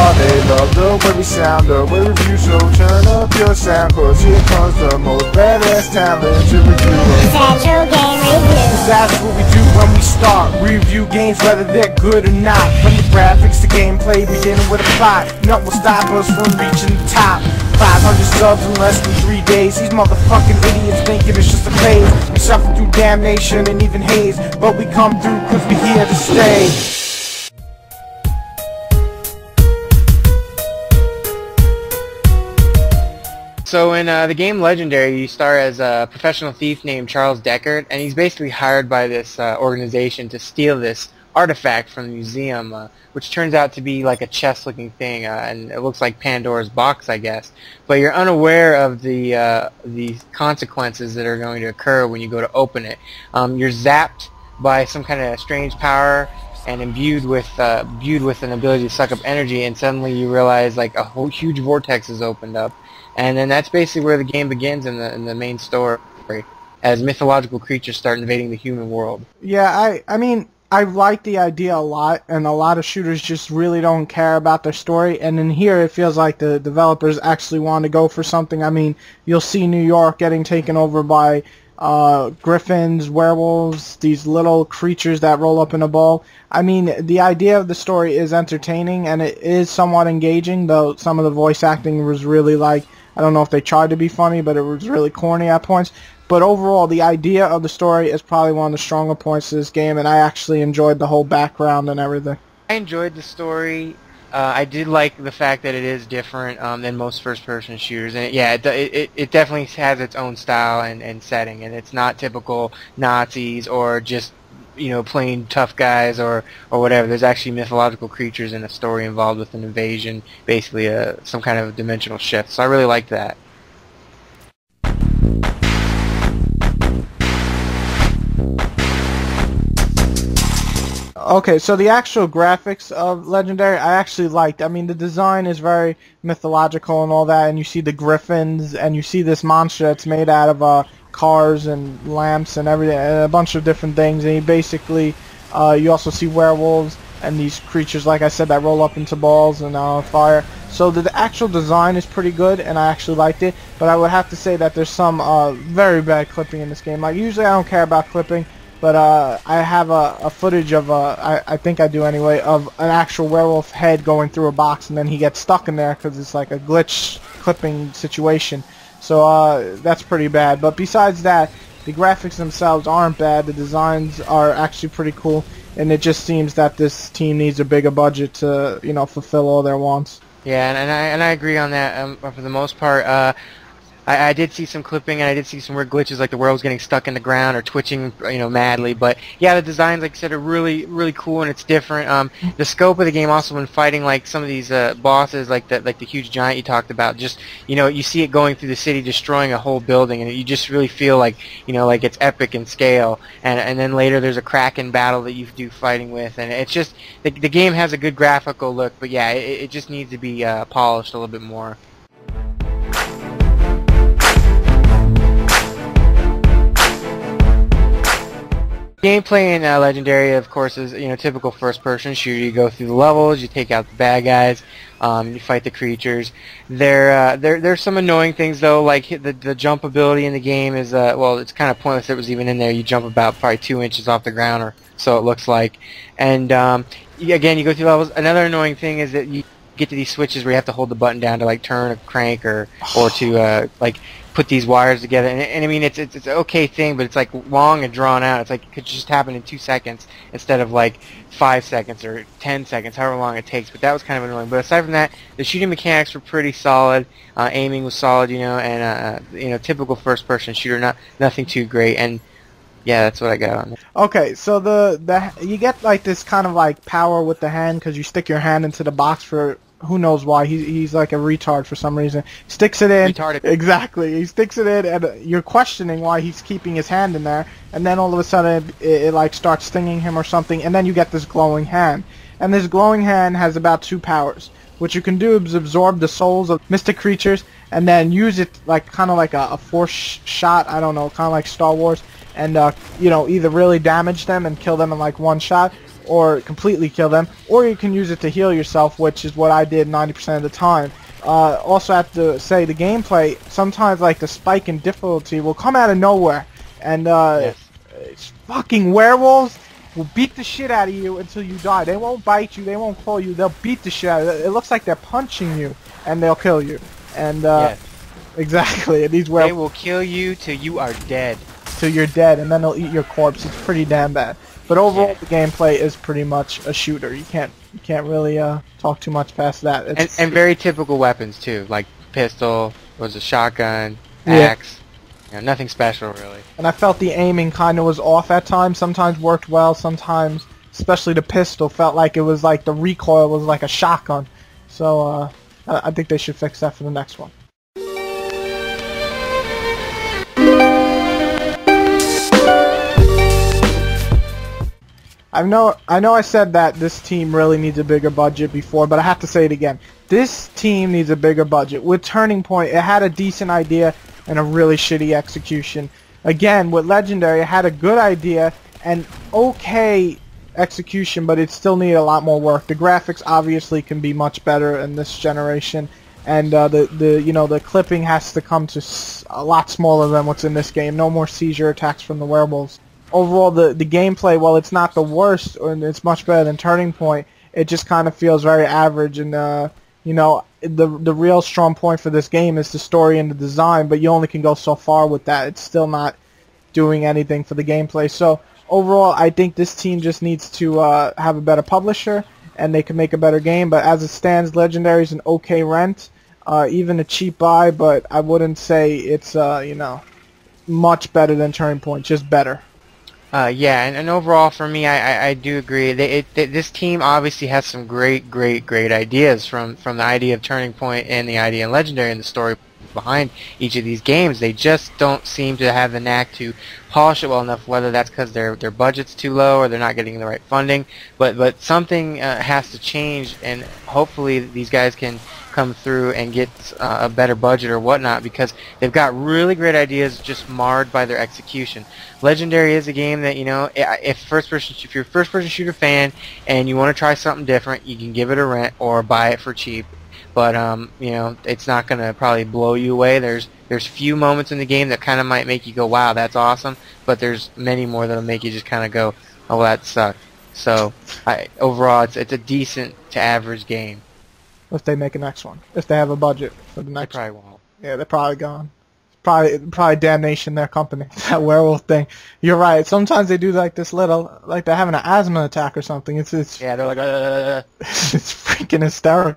They love the way we sound, the way we review, so turn up your sound, cause here comes the most badass talent to review Central Game Review. That's what we do when we start. Review games whether they're good or not. From the graphics to gameplay, beginning with a plot. Nothing will stop us from reaching the top. 500 subs in less than 3 days. These motherfucking idiots thinking it's just a phase. We suffer through damnation and even haze, but we come through cause we here to stay. So in the game Legendary, you star as a professional thief named Charles Deckard, and he's basically hired by this organization to steal this artifact from the museum, which turns out to be like a chest-looking thing, and it looks like Pandora's box, I guess. But you're unaware of the consequences that are going to occur when you go to open it. You're zapped by some kind of strange power and imbued with an ability to suck up energy, and suddenly you realize like a whole huge vortex is opened up. And then that's basically where the game begins in the main story, as mythological creatures start invading the human world. Yeah, I mean, I like the idea a lot, and a lot of shooters just really don't care about their story, and in here it feels like the developers actually want to go for something. I mean, you'll see New York getting taken over by griffins, werewolves, these little creatures that roll up in a ball. I mean, the idea of the story is entertaining, and it is somewhat engaging, though some of the voice acting was really like, I don't know if they tried to be funny, but it was really corny at points. But overall, the idea of the story is probably one of the stronger points of this game, and I actually enjoyed the whole background and everything. I enjoyed the story. I did like the fact that it is different than most first-person shooters, and it definitely has its own style and setting, and it's not typical Nazis or just, you know, plain tough guys or whatever. There's actually mythological creatures in the story involved with an invasion, basically some kind of dimensional shift. So I really liked that. Okay, so the actual graphics of Legendary, I actually liked. I mean, the design is very mythological and all that, and you see the griffins, and you see this monster that's made out of cars and lamps and everything, and a bunch of different things. And you basically, you also see werewolves and these creatures, like I said, that roll up into balls and are on fire. So the actual design is pretty good, and I actually liked it. But I would have to say that there's some very bad clipping in this game. Like, usually I don't care about clipping, but I have a footage of, I think I do anyway, of an actual werewolf head going through a box, and then he gets stuck in there because it's like a glitch clipping situation. So that's pretty bad. But besides that, the graphics themselves aren't bad. The designs are actually pretty cool, and it just seems that this team needs a bigger budget to, you know, fulfill all their wants. Yeah, and I agree on that for the most part. I did see some clipping, and I did see some weird glitches, like the world's getting stuck in the ground or twitching, you know, madly. But yeah, the designs, like I said, are really, really cool, and it's different. The scope of the game also, when fighting like some of these bosses, like the huge giant you talked about, just, you know, you see it going through the city, destroying a whole building, and you just really feel like, you know, like it's epic in scale. And then later there's a Kraken battle that you do fighting with, and it's just the game has a good graphical look, but yeah, it just needs to be polished a little bit more. Gameplay in Legendary, of course, is, you know, typical first-person shooter. You go through the levels, you take out the bad guys, you fight the creatures. There's some annoying things though, like the jump ability in the game is well, it's kind of pointless. It was even in there. You jump about probably 2 inches off the ground, or so it looks like. And again, you go through levels. Another annoying thing is that you get to these switches where you have to hold the button down to like turn a crank or to like put these wires together, and I mean it's an okay thing, but it's like long and drawn out. It's like it could just happen in 2 seconds instead of like 5 seconds or 10 seconds, however long it takes. But that was kind of annoying. But aside from that, the shooting mechanics were pretty solid. Aiming was solid, you know, and you know, typical first-person shooter, nothing too great. And yeah, that's what I got on there. Okay, so the you get like this kind of like power with the hand because you stick your hand into the box for who knows why. He's like a retard for some reason. Sticks it in. Retarded. Exactly. He sticks it in, and you're questioning why he's keeping his hand in there. And then all of a sudden, it like starts stinging him or something. And then you get this glowing hand. And this glowing hand has about 2 powers. What you can do is absorb the souls of mystic creatures, and then use it like kind of like a force shot. I don't know, kind of like Star Wars. And you know, either really damage them and kill them in like one shot, or completely kill them, or you can use it to heal yourself, which is what I did 90% of the time. Also have to say the gameplay, sometimes like the spike in difficulty will come out of nowhere, and it's fucking werewolves will beat the shit out of you until you die. They won't bite you, they won't claw you, they'll beat the shit out of you. It looks like they're punching you, and they'll kill you. And exactly, these werewolves, they will kill you till you are dead. Till you're dead, and then they'll eat your corpse. It's pretty damn bad. But overall, the gameplay is pretty much a shooter. You can't really talk too much past that. And very typical weapons too, like pistol, was a shotgun, axe. You know, nothing special really. And I felt the aiming kind of was off at times. Sometimes worked well. Sometimes, especially the pistol, felt like it was like the recoil was like a shotgun. So I think they should fix that for the next one. I know I said that this team really needs a bigger budget before, but I have to say it again. This team needs a bigger budget. With Turning Point, it had a decent idea and a really shitty execution. Again, with Legendary, it had a good idea and okay execution, but it still needed a lot more work. The graphics obviously can be much better in this generation, and the clipping has to come to a lot smaller than what's in this game. No more seizure attacks from the werewolves. Overall, the gameplay, while it's not the worst, and it's much better than Turning Point, it just kind of feels very average. And the real strong point for this game is the story and the design, but you only can go so far with that. It's still not doing anything for the gameplay. So overall, I think this team just needs to have a better publisher, and they can make a better game. But as it stands, Legendary is an okay rent, even a cheap buy, but I wouldn't say it's much better than Turning Point, just better. And overall for me, I do agree. This team obviously has some great ideas from the idea of Turning Point and the idea of Legendary and the story behind each of these games. They just don't seem to have the knack to polish it well enough, whether that's because their budget's too low or they're not getting the right funding. But something has to change, and hopefully these guys can come through and get a better budget or whatnot, because they've got really great ideas just marred by their execution. Legendary is a game that, if you're a first-person shooter fan and you want to try something different, you can give it a rent or buy it for cheap. But it's not going to probably blow you away. There's few moments in the game that kind of might make you go, wow, that's awesome. But there's many more that'll make you just kind of go, oh, that sucked. So overall, it's a decent to average game. If they make a next one, if they have a budget for the next. They probably won't. Yeah, they're probably gone. Probably damnation their company. That werewolf thing. You're right. Sometimes they do like this little, like they're having an asthma attack or something. It's yeah, they're like it's freaking hysterical.